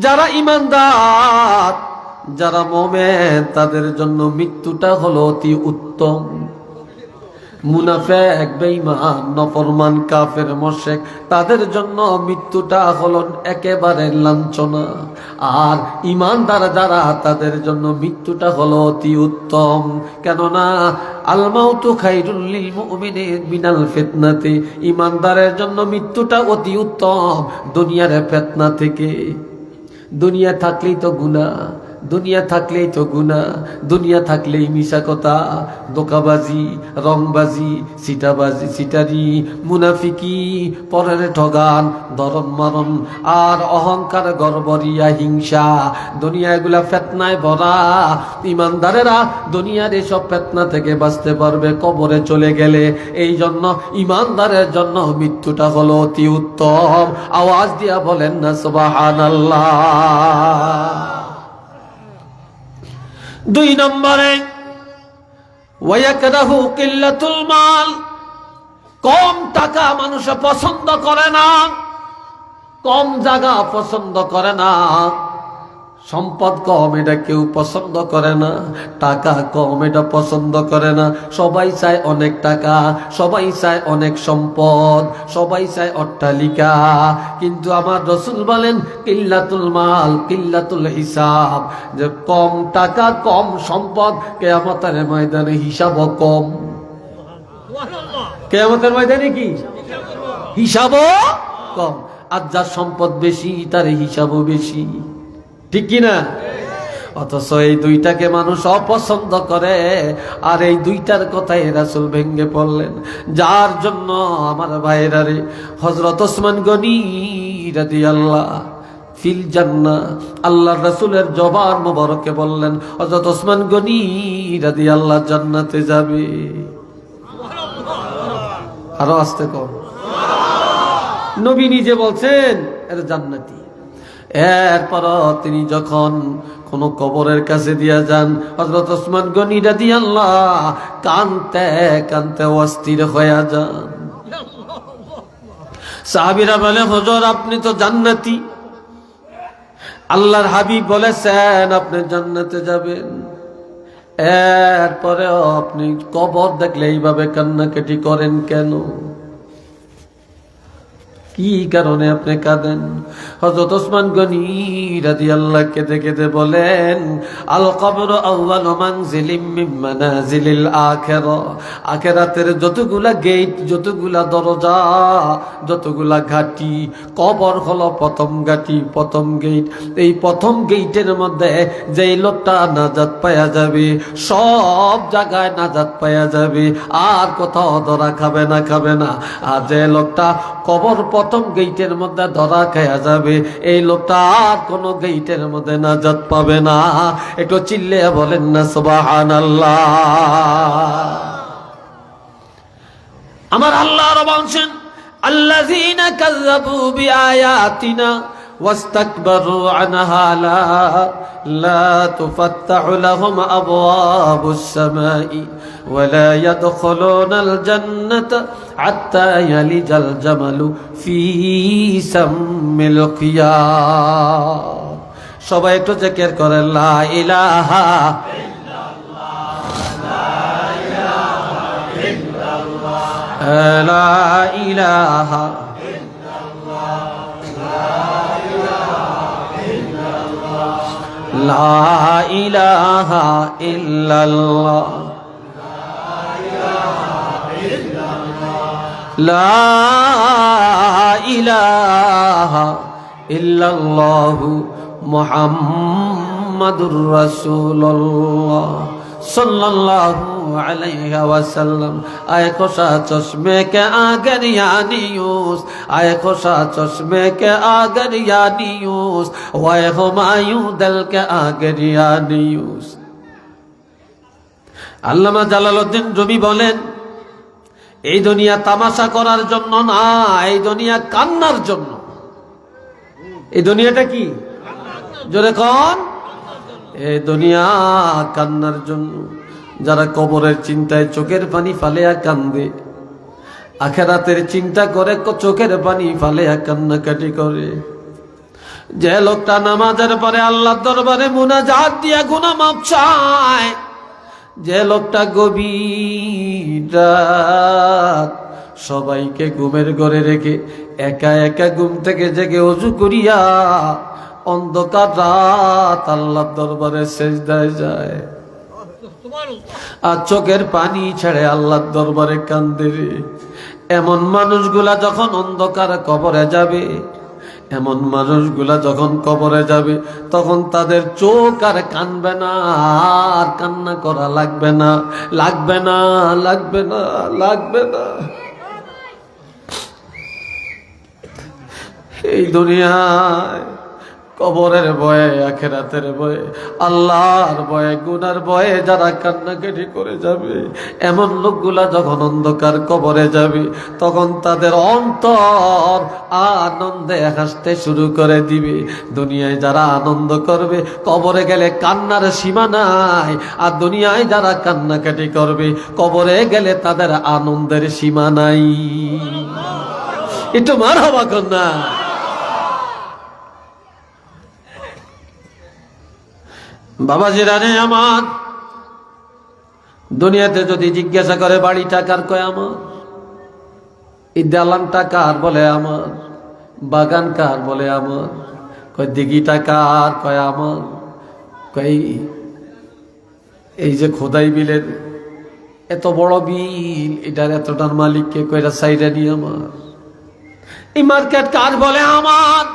যারা ঈমানদার, যারা মুমিন, তাদের জন্য মৃত্যুটা হলো অতি উত্তম। মুনাফিক, বেঈমান, নাফরমান, কাফের, মুশরিক, তাদের জন্য মৃত্যুটা হলো একেবারে লাঞ্ছনা। আর ঈমানদার যারা, তাদের জন্য মৃত্যুটা হলো অতি উত্তম। কেননা আল মাউতু খায়রুল লিল মুমিনি মিনাল ফিতনাতি, ঈমানদারের জন্য মৃত্যুটা অতি উত্তম দুনিয়ার ফিতনা থেকে। দুনিয়া থাকলেই তো গুনাহ, দুনিয়া থাকলেই তো গুনাহ, দুনিয়া থাকলেই মিশা কথা, ধোঁকাবাজি, রংবাজি, সিটাবাজি, সিটারি, মুনাফিকি, পরের ঠগান, ধরন মারণ, আর অহংকার, গর্বরিয়া, হিংসা, দুনিয়া এগুলা ফিতনায় ভরা। ঈমানদারেরা দুনিয়ার এসব ফিতনা থেকে বাঁচতে পারবে কবরে চলে গেলে। এই জন্য ঈমানদারের জন্য মৃত্যুটা হলো অতি উত্তম। আওয়াজ দিয়া বলেন না সুবহানাল্লাহ। 2 নম্বরে ওয়ায়াকরাহু কিল্লাতুল মাল, কম টাকা মানুষ পছন্দ করে না, কম জায়গা পছন্দ করে না, সম্পদ কম এটা কেউ পছন্দ করে না, টাকা কম এটা পছন্দ করে না। সবাই চায় অনেক টাকা, সবাই চায় অনেক সম্পদ, সবাই চায় অট্টালিকা। কিন্তু আমার রাসূল বলেন কিল্লাতুল মাল কিল্লাতুল হিসাব, যে কম টাকা কম সম্পদ, কিয়ামতের ময়দানে হিসাবও কম। কিয়ামতের ময়দানে কি হিসাবও কম। আর যার সম্পদ বেশি তার হিসাবও বেশি, ঠিক কিনা? অথচ এই দুইটাকে মানুষ অপছন্দ করে। আর এই দুইটার কথাই রাসূল ভেঙ্গে পড়লেন, যার জন্য আমার ভাইরা রে, হযরত ওসমান গনি রাদিয়াল্লাহু ফিল জান্নাহ, আল্লাহর রাসূলের জবান মোবারকে বললেন হযরত ওসমান গনি রাদিয়াল্লাহু জান্নাতে যাবে। আরো আস্তে কর, নবী নিজে বলছেন এর জান্নাতি। এরপর তিনি যখন কোন কবরের কাছে দিয়া যান, হযরত ওসমান গনি রাদিয়াল্লাহু কানতে কানতে অস্থির হয়ে যান। সাহাবীরা বলে হুজুর আপনি তো জান্নাতি, আল্লাহর হাবিব বলেছেন আপনি জান্নাতে যাবেন, এরপরেও আপনি কবর দেখলে এইভাবে কান্নাকাটি করেন কেন? কি কারণে আপনি কাঁদেন? হযরত ওসমান গনি রাদিয়াল্লাহু কেঁদে কেঁদে বলেন আল কবরু আউয়ালু মানজিলিম মিন মানাজিলিল আখিরা, আখিরাতের যতগুলা গেট, যতগুলা দরজা, যতগুলা ঘাটি, কবর হলো প্রথম ঘাটি, প্রথম গেট। এই প্রথম গেটের মধ্যে যেই লোকটা নাজাত পাওয়া যাবে, সব জায়গায় নাজাত পাওয়া যাবে, আর কোথাও ধরা খাবে না, খাবে না। আর যে লোকটা কবর প্রথম গেটের মধ্যে ধরা খায়া যাবে, এই লোকটা আর কোন গেটের মধ্যে নাজাত পাবে না। একটু চিল্লে বলেন না সুবহানাল্লাহ। আমার আল্লাহ বলছেন আল্লাযীনা কাযযাবু বিআয়াতিনা واستكبروا عنها لا تفتح لهم أبواب السماء ولا يدخلون الجنة حتى يلج الجمل في سم الخياط। সবাই একটু জিকির করেন লা ইলাহা লা ইলাহা লা ইলাহা ইল্লাল্লাহ লা ইলাহা ইল্লাল্লাহু মুহাম্মাদুর রাসূলুল্লাহ सल्लल्लाहु अलैहि वसल्लम। आए खुशा चश्मे के आगर यानियूस, आए खुशा चश्मे के आगर यानियूस, वाए हुमायूं दिल के आगर यानियूस। আল্লামা জালালউদ্দিন রুমি বলেন এই দুনিয়া তামাশা করার জন্য না, এই দুনিয়া কান্নার জন্য। এই দুনিয়াটা কি জোরে কোন? এই দুনিয়া কান্নার জন্য। যারা কবরের চিন্তায় চোখের পানি ফালেয়া কান্দে, আখিরাতের চিন্তা করে চোখের পানি ফালেয়া কান্নাকাটি করে। যে লোকটা নামাজের পরে আল্লাহর দরবারে মুনাজাত দিয়া গুনাহ মাফ চায়, যে লোকটা গভীর রাত সবাইকে ঘুমের ঘরে রেখে একা একা ঘুম থেকে জেগে ওযু করিয়া অন্ধকার রাত আল্লাহর দরবারে সেজদায় যায় আর চোখের পানি ছেড়ে আল্লাহর দরবারে কান্দে, এমন মানুষগুলা যখন অন্ধকার কবরে যাবে, এমন মানুষগুলা যখন কবরে যাবে, তখন তাদের চোখ আর কানবে না, আর কান্না করা লাগবে না, লাগবে না, লাগবে না, লাগবে না। এই দুনিয়ায় কবরের ভয়ে, আখিরাতের ভয়ে, আল্লাহর ভয়ে, গুনার ভয়ে যারা কান্নাকাটি করে যাবে, এমন লোকগুলা যখন অন্ধকার কবরে যাবে, তখন তাদের অন্তর আনন্দে হাসতে শুরু করে দিবে। দুনিয়ায় যারা আনন্দ করবে, কবরে গেলে কান্নার সীমা নাই, আর দুনিয়ায় যারা কান্নাকাটি করবে, কবরে গেলে তাদের আনন্দের সীমা নাই। একটু মারহাবা কন্যা। বাবাজিরা রে আমার, দুনিয়াতে যদি জিজ্ঞাসা করে বাড়িটা কার, কয় আমার। এই দালানটা কার, বলে আমার। বাগান কার, বলে আমার। কয় দিঘিটা কার, কয় আমার। কয় এই যে খোদাই বিলের এত বড় বিল, এটার এতটার মালিককে, কয়টা সাইডে নিয়ে আমার। এই মার্কেট কার, বলে আমার।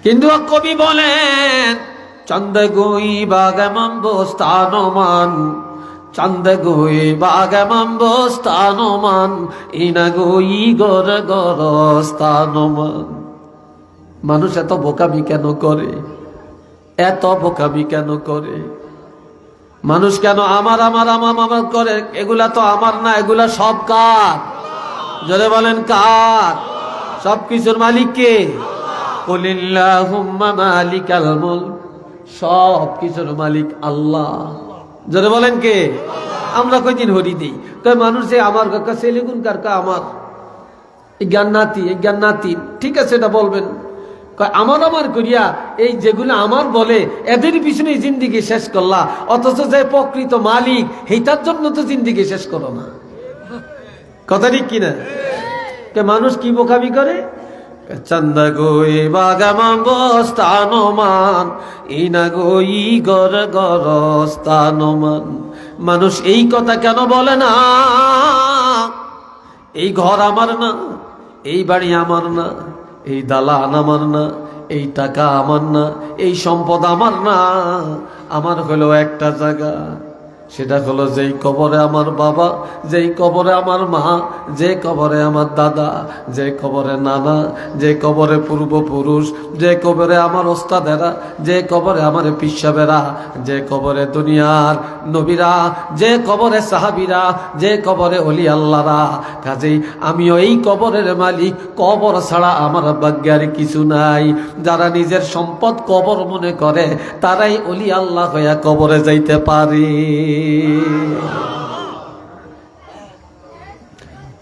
কিন্তু কবি বলেন, চন্দ গুই বাগেমন বস্তানমান, চন্দ গুই বাগেমন বস্তানমান, ইনা গুই গর গর স্থানমান। মানুষ এত বোকামি কেন করে? এত বোকামি কেন করে? মানুষ কেন আমার আমার আমার আমার করে? এগুলা তো আমার না, এগুলা সব কার? জোরে বলেন কার? সব কিছুর মালিক কে? কুলিল্লাহুম্মা মালিকাল মুলক, সব কিছুর মালিক আল্লাহ। জোরে বলেন কে? আমরা কয়দিন হরি দিই, কয় মানুষ যে আমার কাকা সেলিগুন কারকা আমার, এই জ্ঞান নাতি, এই জ্ঞান নাতি, ঠিক আছে এটা বলবেন। কয় আমার আমার করিয়া এই যেগুলো আমার বলে, এদের পিছনে জিন্দিগি শেষ করলা, অথচ যে প্রকৃত মালিক, সেইটার জন্য তো জিন্দিগি শেষ করো না। কথা ঠিক কিনা? মানুষ কি বোকামি করে? চন্দ গোই বাগামান বস্তানমান, ইনা গই গর গর স্থানমান। মানুষ এই কথা কেন বলে না? এই ঘর আমার না, এই বাড়ি আমার না, এই দালান আমার না, এই টাকা আমার না, এই সম্পদ আমার না। আমার হলো একটা জায়গা, সেটা হলো যেই কবরে আমার বাবা, যেই কবরে আমার মা, যে কবরে আমার দাদা, যে কবরে নানা, যে কবরে পূর্বপুরুষ, যে কবরে আমার ওস্তাদেরা, যে কবরে আমার পিসাবেরা, যে কবরে দুনিয়ার নবীরা, যে কবরে সাহাবীরা, যে কবরে ওলি আল্লাহরা। কাজেই আমিও এই কবরের মালিক। কবর ছাড়া আমার ভাগ্যের কিছু নাই। যারা নিজের সম্পদ কবর মনে করে, তারাই ওলি আল্লাহ হইয়া কবরে যাইতে পারে,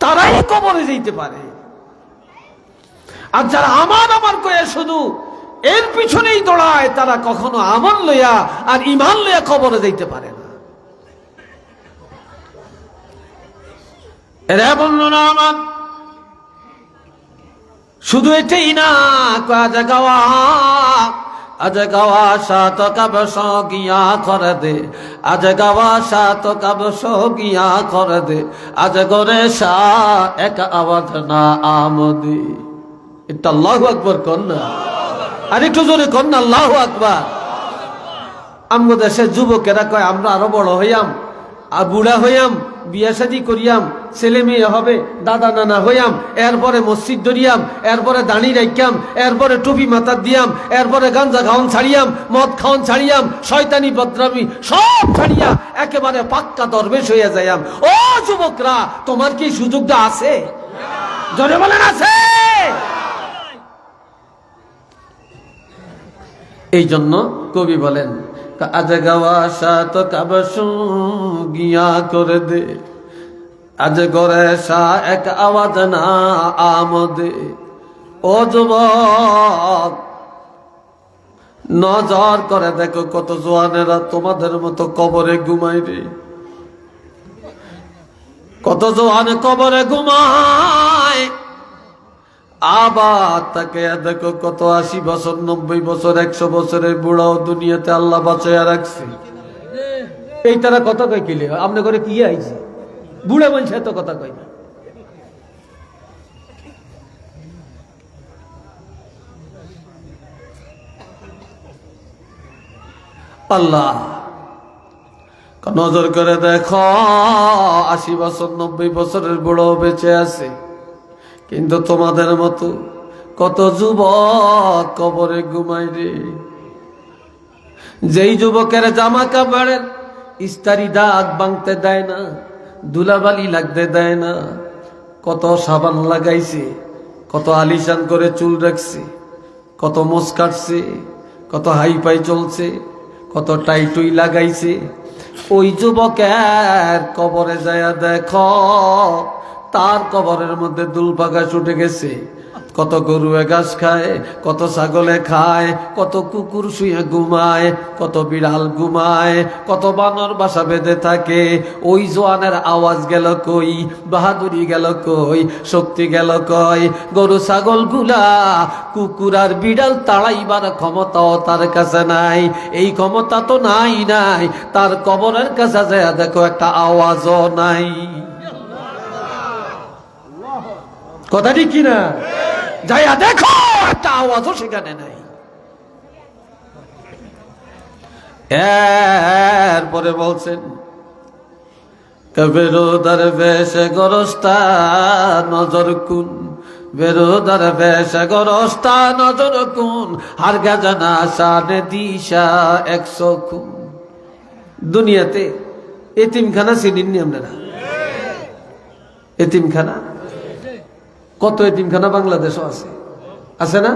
তারাই কবরে যেতে পারে। আর যারা আমার আমার কয়ে শুধু এর পিছনেই দৌড়ায়, তারা কখনো আমল লইয়া আর ইমান লইয়া কবরে যাইতে পারে না। এরা বলল না আমার শুধু এটাই না, কাজ গাওয়া আজ গাওয়া সাত কাব সগিয়া করে দে, আজ গাওয়া সাত কাব সগিয়া করে দে, আজ গরে শাহ এক আওয়াজ না আমদি। এটা আল্লাহু আকবার কন্যা, আর একটু জোরে কন্যা আল্লাহু আকবার। আমগো দেশের যুবকেরা কয় আমরা আরো বড় হইয়াম, আর বুড়া হইয়াম, বিয়া শাদী করিয়াম, ছেলে মেয়ে হবে, দাদা নানা হইয়াম, এরপরে মসজিদ ধরিয়াম, এরপরে দাঁড়ি রাখিয়াম, এরপরে টুপি মাথা দিয়াম, এরপরে গাঞ্জা খাওয়ান ছাড়িয়াম, মদ খাওয়ান ছাড়িয়াম, শয়তানি বদরামি সব ছাড়িয়া একেবারে পাক্কা দরবেশ হইয়া যাইয়াম। ও যুবকরা, তোমার কি সুযোগটা আছে? জোরে বলেন আছে? এই জন্য কবি বলেন, আজ গাওয়া সাত কাবস গিয়া করে দে, আজ গরে শাহ এক আওয়াজ না আমদে, ও যুবক, নজর করে দেখো কত জওয়ানেরা তোমাদের মতো কবরে ঘুমায় রে। কত জওয়ানে কবরে ঘুমায়, আবার তাকে দেখো কত 80 বছর 90 বছর 100 বছরের বুড়াও দুনিয়াতে আল্লাহ বাঁচাইয়া রাখছে। এই তারা কথা কয় কিলে আপনি করে কি আইছে, বুড়া মানুষ এত কথা কয় না। আল্লাহ নজর করে দেখো 80 বছর 90 বছরের বুড়াও বেঁচে আছে, কিন্তু তোমাদের মতো কত যুবক কবরে ঘুমায় রে। যেই যুবকের জামা কাপড়ের ইস্তারি দাগ ভাঙতে দেয় না, ধুলাবালি লাগতে দেয় না, কত সাবান লাগাইছে, কত আলিশান করে চুল রাখছে, কত মোজ কাটছে, কত হাইফাই চলছে, কত টাইটুই লাগাইছে, ওই যুবকের কবরে যায় দেখো তার কবরের মধ্যে দুলপাকা ছুটে গেছে। কত গরুয়ে ঘাস খায়, কত ছাগলে খায়, কত কুকুর শুয়ে ঘুমায়, কত বিড়াল ঘুমায়, কত বানর বাসা বেঁধে থাকে। ওই জওয়ানের আওয়াজ গেল কই, বাহাদুরি গেল কই, শক্তি গেল কই। গরু ছাগল গুলা কুকুর আর বিড়াল তাড়াইবার ক্ষমতাও তার কাছে নাই। এই ক্ষমতা তো নাই নাই, তার কবরের কাছে যায় দেখো একটা আওয়াজও নাই। কথা ঠিক কিনা? যাইয়া দেখো একটা আওয়াজও সেখানে নাই। এরপরে বলছেন বেরোদার বেশে গরস্তা নজর কুন, বেরোদার বেশে গরস্তা নজর কুন, হার গাজানা শানে দিশা 100 খুন। দুনিয়াতে এতিমখানা চিনিনি আপনারা? এতিমখানা কত এতিমখানা বাংলাদেশও আছে, আছে না?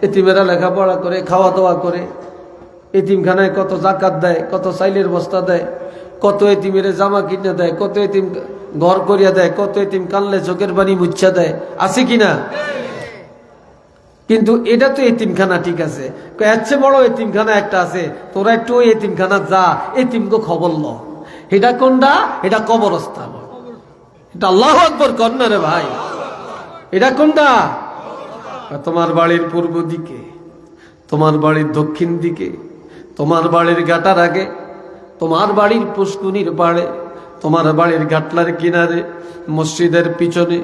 এতিমেরা লেখাপড়া করে, খাওয়া দাওয়া করে, এতিমখানায় কত জাকাত দেয়, কত চাইলের বস্তা দেয়, কত এতিমের জামা কিনে দেয়, কত এতিম ঘর করিয়া দেয়, কত এতিম কানলে চোখের পানি মুচ্ছা দেয়, আছে কিনা? কিন্তু এটা তো এতিমখানা, ঠিক আছে, এর চেয়ে বড় এতিমখানা একটা আছে, তোরা একটু ওই এতিমখানা যা, এতিমকে খবর ল। এটা কোনটা? এটা কবরস্থান। এটা আল্লাহু আকবার কন্যা রে ভাই। এটা কোনটা? তোমার বাড়ির পূর্ব দিকে, তোমার বাড়ির দক্ষিণ দিকে, তোমার বাড়ির ঘাটার আগে, তোমার বাড়ির পুষ্কুনির পাড়ে, তোমার বাড়ির ঘাটলার কিনারে, মসজিদের পিছনে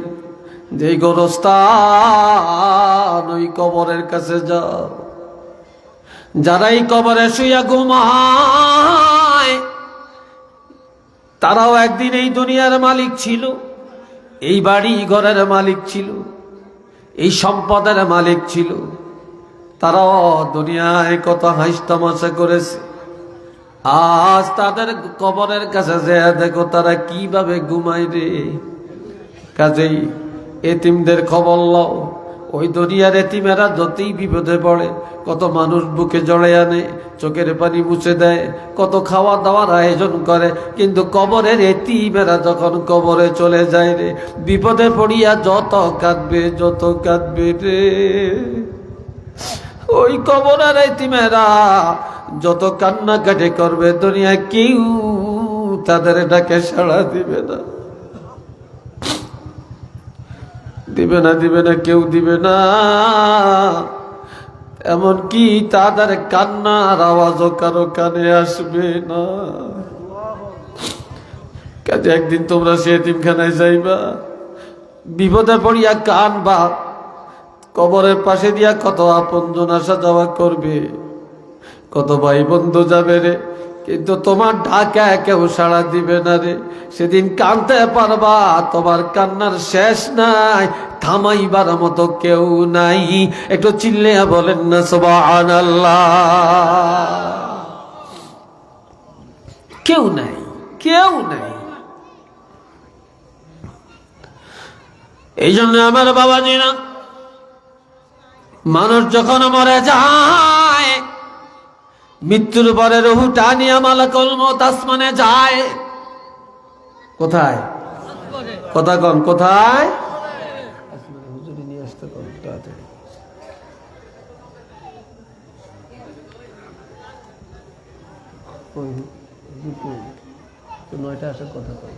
যেই গোরস্থান, ওই কবরের কাছে যাও। যারা এই কবরে শুইয়া ঘুমায় তারাও একদিন এই দুনিয়ার মালিক ছিল, এই বাড়ি ঘরের মালিক ছিল, এই সম্পদের মালিক ছিল। তারাও দুনিয়ায় কত হাসি তামাশা করেছে। আজ তাদের কবরের কাছে যে দেখো তারা কিভাবে ঘুমায় রে। কাজেই এতিমদের খবর লও। ওই দুনিয়ার এতিমেরা যতই বিপদে পড়ে, কত মানুষ বুকে জড়ে আনে, চোখের পানি মুছে দেয়, কত খাওয়া দাওয়ার আয়োজন করে, কিন্তু কবরের এতিমেরা যখন কবরে চলে যায় রে, বিপদে পড়িয়া যত কাঁদবে, যত কাঁদবে রে। ওই কবরের এতিমেরা যত কান্নাকাটি করবে, দুনিয়ায় কেউ তাদের ডাকে সাড়া দিবে না, দিবে না, দিবে না, কেউ দিবে না। এমনকি তাদের কান্নার আওয়াজও কারো কানে আসবে না। কাজে একদিন তোমরা সে এতিমখানায় যাইবা, বিপদে পড়িয়া কানবা, কবরের পাশে দিয়া কত আপনজন আসা যাওয়া করবে, কত ভাই বন্ধু যাবে রে, কিন্তু তোমার ডাকা কেউ সাড়া দিবে না রে। সেদিন কানতে পারবা, তোমার কান্নার শেষ নাই, থামাইবার মতো কেউ নাই। একটু চিল্লিয়া বলেন না সুবহানাল্লাহ। কেউ নাই, কেউ নাই। এই জন্য আমার বাবাজিরা, মানুষ যখন মরে যায়, মৃত্যুর পরে রুহটা নিয়ে মালাকুল মউত আসমানে যায়। কোথায়? কথা কন, কোথায়? হুজুরি নিয়ে আসতে কন তাড়াতাড়ি। 9টা আসার কথা কই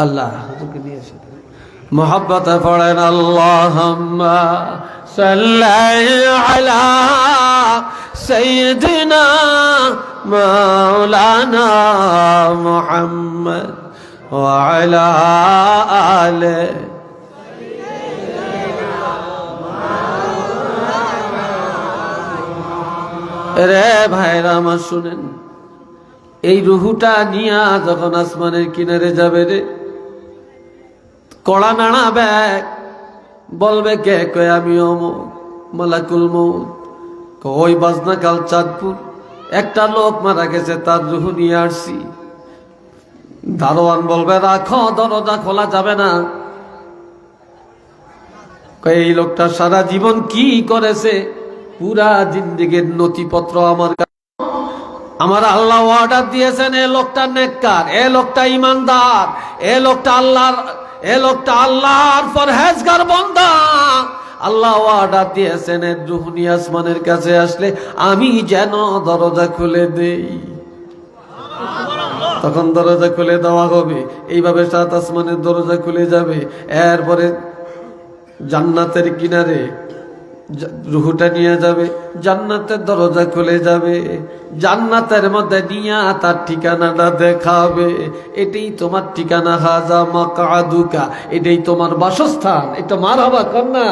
আল্লাহ হুজুরকে নিয়ে এসে মোহাব্বতে পড়েন আল্লাহুম্মা সাল্লি আলা সাইয়্যিদিনা মাওলানা মুহাম্মদ ওয়া আলা আলি রে ভাইরা আমার শুনেন, এই রুহুটা নিয়া যখন আসমানের কিনারে যাবে রে, কড়া নাড়া ব্যাগ বলবে কে কয় আমি অমুক মালাকুল মউত। ওই বাজনা কাল চাঁদপুর একটা লোক মারা গেছে, তার রুহু নিয়ে আসছি। দারোয়ান বলবে রাখো, দরজা খোলা যাবে না। এই লোকটা সারা জীবন কি করেছে, পুরা জিন্দেগীর নথিপত্র আমার আল্লাহ অর্ডার দিয়েছেন, এ লোকটা নেককার, এ লোকটা ইমানদার, এ লোকটা আল্লাহর পরহেজগার বান্দা। আল্লাহ অর্ডার দিয়েছেন এর রূহ নিয়ে আসমানের কাছে আসলে আমি যেন দরজা খুলে দেই। তখন দরজা খুলে দেওয়া হবে, এইভাবে 7 আসমানের দরজা খুলে যাবে। এরপরে জান্নাতের কিনারে রুহুটা নিয়ে যাবে, জান্নাতের দরজা খুলে যাবে, জান্নাতের মধ্যে নিয়া তার ঠিকানাটা দেখাবে। এটাই তোমার ঠিকানা, হাজা মাকআদুকা, এটাই তোমার বাসস্থান। এটা মারহাবা কন্যা।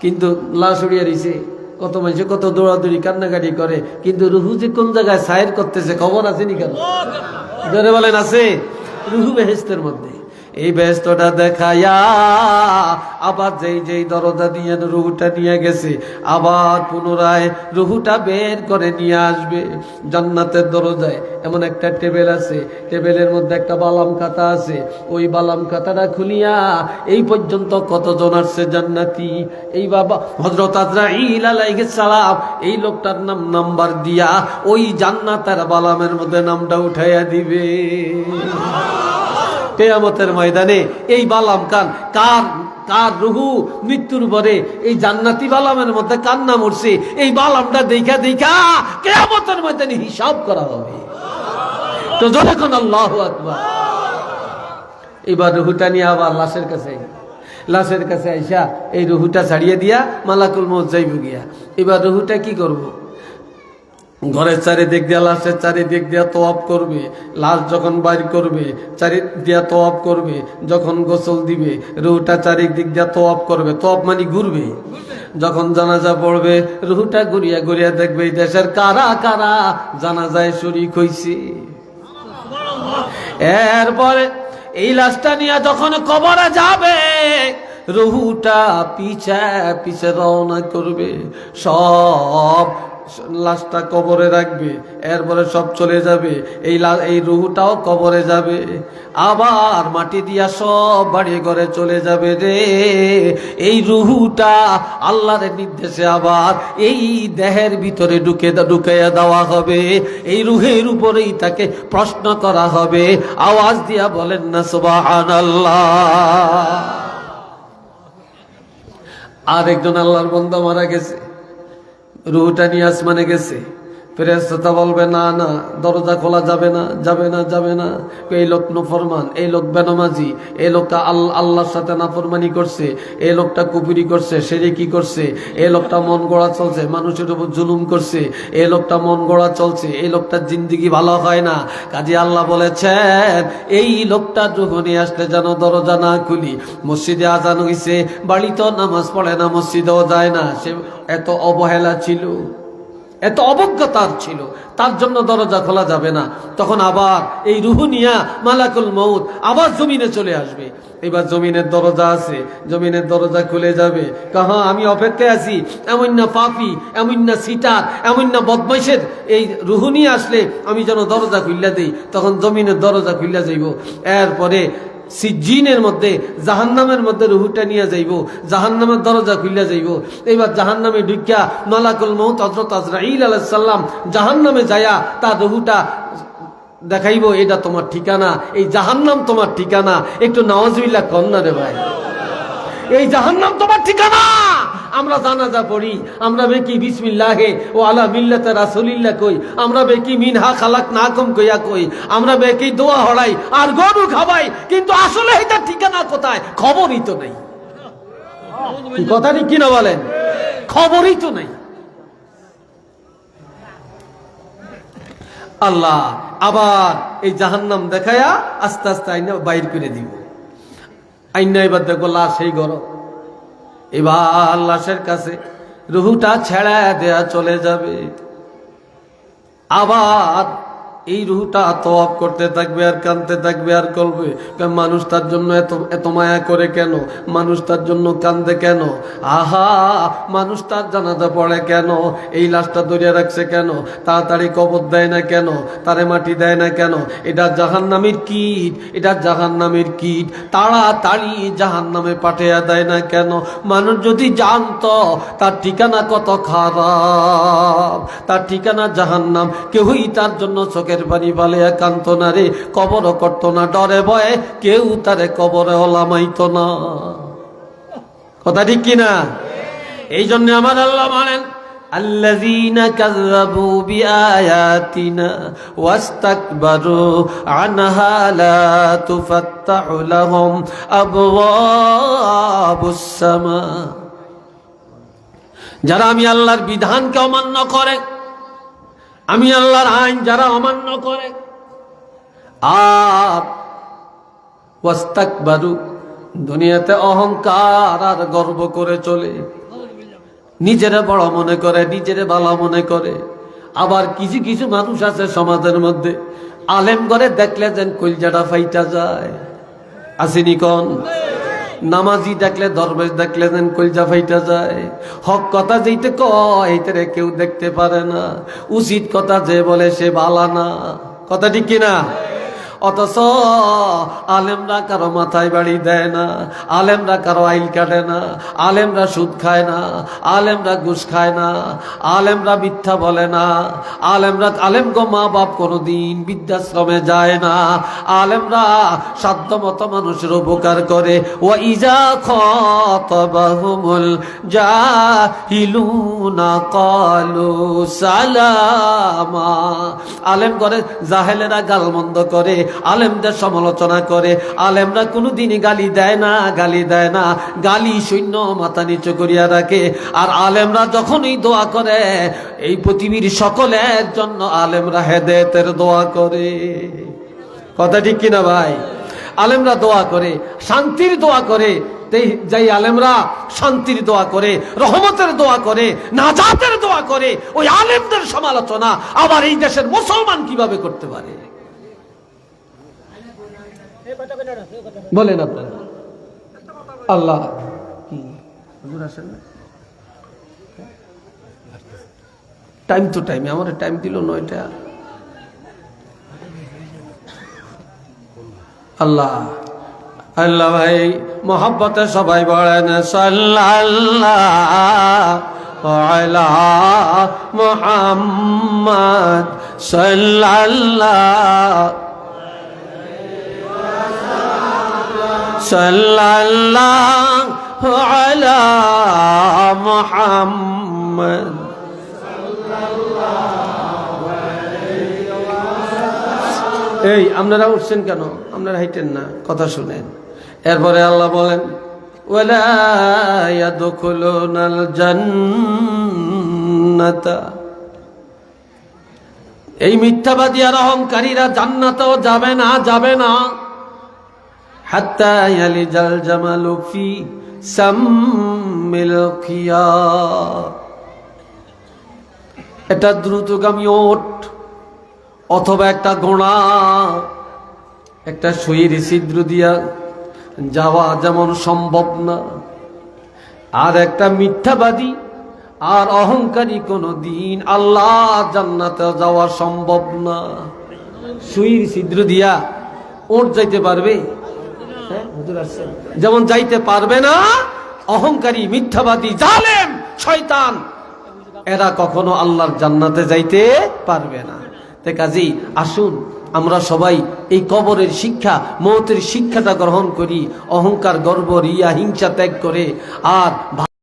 কিন্তু লাশ উড়িয়ে দিছে, কত মানুষ কত দৌড়াদৌড়ি কান্নাকাটি করে, কিন্তু রুহু যে কোন জায়গায় সায়ের করতেছে খবর আছে নি? কেন জোরে বলেন আছে? রুহু বেহেশতের মধ্যে। এই বেহেশতটা দেখায়া আবার যেই দরজা দিয়ে রুহুটা নিয়ে গেছে, আবার পুনরায় রুহুটা বের করে নিয়ে আসবে। জান্নাতের দরজায় এমন একটা টেবিল আছে, টেবিলের মধ্যে একটা বালাম খাতা আছে। ওই বালাম খাতাটা খুলিয়া এই পর্যন্ত কতজন আসছে জান্নাতি, এই বাবা হযরত আজরাইল আলাইহিস সালাম এই লোকটার নাম্বার দিয়া ওই জান্নাতের বালামের মধ্যে নামটা উঠাইয়া দিবে। কিয়ামতের ময়দানে এই বালাম কার রুহু মৃত্যুর পরে এই জান্নাতি বালামের মধ্যে কার নাম উঠছে, এই বালামটা দেখা কিয়ামতের ময়দানে হিসাব করা হবে। তো যখন আল্লাহু আকবার, এবার রুহুটা নিয়ে আবার লাশের কাছে আইসা এই রুহুটা ছাড়িয়ে দিয়া মালাকুল মউত যাইব গিয়া। এবার রুহুটা কি করব? ঘরের চারিদিক দিয়া, লাশের চারিদিক দিয়া তওয়াব করবে। লাশ যখন বাইর করবে চারিদিক দিয়া তওয়াব করবে। যখন গোসল দিবে রুহটা চারিদিক দিয়া তওয়াব করবে। তওয়াব মানে ঘুরবে। যখন জানাজা পড়বে রুহটা ঘুরিয়া ঘুরিয়া দেখবে এই দেশের কারা কারা জানাজায় শরীক হইছে। এরপরে এই লাশটা নিয়ে যখন কবরে যাবে রুহটা পিছে পিছে রওনা করবে। সব লাশটা কবরে রাখবে, এরপরে সব চলে যাবে। এই রুহটাও কবরে যাবে, আবার মাটি দিয়া সব বাড়ি ঘরে চলে যাবে রে। এই রুহটা আল্লাহর নির্দেশে আবার এই দেহের ভিতরে ঢুকাইয়া দেওয়া হবে। এই রুহের উপরেই তাকে প্রশ্ন করা হবে। আওয়াজ দিয়া বলেন না সুবহানাল্লাহ। আর একজন আল্লাহর বান্দা মারা গেছে, রুহটা নিয়ে আসমানে গেছে। ফেরেশতা বলবে না না, দরজা খোলা যাবে না, যাবে না, যাবে না। এই লোক নাফরমান, এই লোক বেনামাজি, এই লোকটা আল্লাহর সাথে নাফরমানি করছে, এই লোকটা কুফরি করছে, শিরকি করছে, এই লোকটা মন গড়া চলছে, মানুষের উপর জুলুম করছে, এই লোকটা মন গড়া চলছে, এই লোকটার জিন্দেগি ভালো হয় না। কাজী আল্লাহ বলেছেন এই লোকটা যখন আসলে যেন দরজা না খুলি। মসজিদে আজান হইছে, বাড়িতেও নামাজ পড়ে না, মসজিদেও যায় না। সে এত অবহেলা ছিল, এত অবজ্ঞতার ছিল, তার জন্য দরজা খোলা যাবে না। তখন আবার এই রুহু নিয়া মালাকুল মউত আবার জমিনে চলে আসবে। এবার জমিনের দরজা আছে, জমিনের দরজা খুলে যাবে। কাহা আমি অপেক্ষায় আছি, এমন না পাপী, এমন না সিটার, এমন না বদমাইশের এই রুহু নিয়ে আসলে আমি যেন দরজা খুললা দেই। তখন জমিনের দরজা খুললা যাইব। এরপরে সিজ্জিনের মধ্যে, জাহান্নামের মধ্যে রুহুটা নিয়ে যাইব, জাহান্নামের দরজা খুলে যাইব। এইবার জাহান্নামে ঢুকিয়া মালাকুল মউত হযরত আজরাইল আলাইহিস সালাম জাহান্নামে যায়া তার রুহুটা দেখাইব, এটা তোমার ঠিকানা, এই জাহান্নাম তোমার ঠিকানা। একটু নাউজুবিল্লাহ কন না রে ভাই, এই জাহান্নাম তোমার ঠিকানা। আমরা জানাজা পড়ি, আমরা বেকি বিসমিল্লাহে ও আলা মিল্লাতে রাসূলিল্লাহ কই, আমরা বেকি মিনহা খালাকনাকুম কইয়া কই, আমরা বেকি দোয়া হড়াই আর গরু খাবাই, কিন্তু আসলে এটা ঠিকানা কোথায় খবরই তো নেই। কথাটি কিনা বলেন, খবরই তো নেই। আল্লাহ আবার এই জাহান্নাম দেখায়া আস্তে আস্তে আইনা বাইর করে দিব। আইনা এবার দেখো লাশ এই গরম, এবার লাশের কাছে রুহুটা ছেড়া দেয়া চলে যাবে। আবার এই রুহুটা তওয়াব করতে থাকবে আর কাঁদতে থাকবে আর করবে, মানুষ তার জন্য এত মায়া করে কেন, মানুষ তার জন্য কান্দে কেন, আহা মানুষ তার জানাজা পড়ে কেন, এই লাশটা ধরিয়ে রাখছে কেন, তাড়াতাড়ি কবর দেয় না কেন, তারে মাটি দেয় না কেন, এটা জাহান্নামের কীট, এটা জাহান্নামের কীট, তাড়াতাড়ি জাহান্নামে পাঠিয়ে দেয় না কেন। মানুষ যদি জানতো তার ঠিকানা কত খারাপ, তার ঠিকানা জাহান্নাম, কেউই তার জন্য চোখে পানি পালে একান্ত না রে, কবর করত না, ডরে ভয়ে কেউ তারে কবরে লামাইত না। কথা ঠিক কিনা? এই জন্য আমার আল্লাহ বলেন الذين كذبوا بآياتنا واستكبروا عنها لا تفتح لهم أبواب السماء। যারা আমি আল্লাহর বিধানকে অমান্য করে, আমি আল্লাহর আইন যারা অমান্য করে, আর ওয়াস্তাকবারু দুনিয়াতে অহংকার আর গর্ব করে চলে, নিজেরে বড় মনে করে, নিজেরে ভালো মনে করে। আবার কিছু কিছু মানুষ আছে সমাজের মধ্যে, আলেম করে দেখলে যেন কলজাটা ফাইটা যায়, আসেনি কোন? নামাজি দেখলে, দরবেশ দেখলে যেন কলজা ফাইটা যায়। হক কথা যেইতে কয় এইটারে কেউ দেখতে পারে না, উচিত কথা যে বলে সে বালা না। কথা ঠিক কিনা? অথচ আলেমরা কারো মাথায় বাড়ি দেয় না, আলেমরা কারো আইল কাটে না, আলেমরা সুদ খায় না, আলেমরা ঘুষ খায় না, আলেমরা মিথ্যা বলে না, আলেমগো মা বাপ কোনোদিন বৃদ্ধাশ্রমে যায় না, আলেমরা সাধ্যমতো মানুষের উপকার করে। ওয়া ইজা খাতাবাহুমুল জাহিলুনা ক্বালু সালামা। আলেম করে জাহেলেরা গালমন্দ করে, আলেমদের সমালোচনা করে, আলেমরা কোনোদিনই গালি দেয় না, গালি দেয় না, গালি শূন্য মাথা নিচু করিয়া রাখে। আর আলেমরা যখনই দোয়া করে, এই পৃথিবীর সকলের জন্য আলেমরা হেদায়েতের দোয়া করে। কথা ঠিক কিনা ভাই? আলেমরা দোয়া করে, শান্তির দোয়া করে। যাই আলেমরা শান্তির দোয়া করে, রহমতের দোয়া করে, নাজাতের দোয়া করে, ওই আলেমদের সমালোচনা আবার এই দেশের মুসলমান কিভাবে করতে পারে? বলেন আপনারা। আল্লাহ টাইম তো টাইমে, আমার টাইম দিল 9টা। আল্লাহ আল্লাহ ভাই মোহাব্বতে সবাই বলেন সাল্লাল্লাহু আলা মুহাম্মদ সাল্লাল্লাহু আলা মুহাম্মদ। এই আপনারা উঠছেন কেন? আপনারা হাইটেন না, কথা শুনেন। এরপরে আল্লাহ বলেন ওয়ালা ইয়াদখুলুনাল জান্নাতা, এই মিথ্যাবাদী আর অহংকারীরা জান্নাতেও যাবে না, যাবে না। হাত্তা ইয়ালিজাল জামালু ফি সাম্মিল খিয়াত, এটা দ্রুতগামী ওট অথবা একটা ঘোড়া একটা সুইর ছিদ্র দিয়া যাওয়া যেমন সম্ভব না, আর একটা মিথ্যাবাদী আর অহংকারী কোনো দিন আল্লাহ জান্নাতে যাওয়া সম্ভব না। সুইর ছিদ্র দিয়া ওট যাইতে পারবে? যেমন যাইতে পারবে না অহংকারী, মিথ্যাবাদী, জালেম, শয়তান, এরা কখনো আল্লাহর জান্নাতে যাইতে পারবে না। তাই কাজী আসুন আমরা সবাই এই কবরের শিক্ষা, মওতের শিক্ষাটা গ্রহণ করি, অহংকার, গর্ব, রিয়া, হিংসা ত্যাগ করে আর